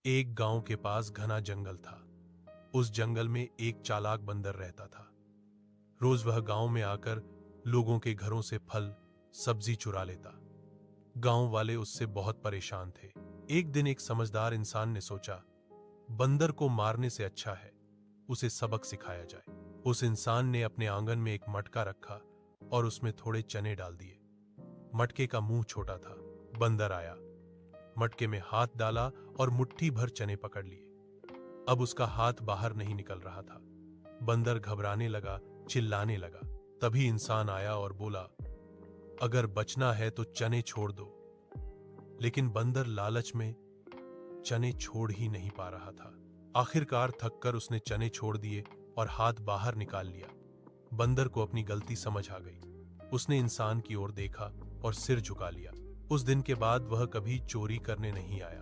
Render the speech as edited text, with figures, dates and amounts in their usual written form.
एक गांव के पास घना जंगल था। उस जंगल में एक चालाक बंदर रहता था। रोज वह गांव में आकर लोगों के घरों से फल सब्जी चुरा लेता। गांव वाले उससे बहुत परेशान थे। एक दिन एक समझदार इंसान ने सोचा, बंदर को मारने से अच्छा है उसे सबक सिखाया जाए। उस इंसान ने अपने आंगन में एक मटका रखा और उसमें थोड़े चने डाल दिए। मटके का मुंह छोटा था। बंदर आया, मटके में हाथ डाला और मुट्ठी भर चने पकड़ लिए। अब उसका हाथ बाहर नहीं निकल रहा था। बंदर घबराने लगा, चिल्लाने लगा। तभी इंसान आया और बोला, अगर बचना है तो चने छोड़ दो। लेकिन बंदर लालच में चने छोड़ ही नहीं पा रहा था। आखिरकार थककर उसने चने छोड़ दिए और हाथ बाहर निकाल लिया। बंदर को अपनी गलती समझ आ गई। उसने इंसान की ओर देखा और सिर झुका लिया। उस दिन के बाद वह कभी चोरी करने नहीं आया।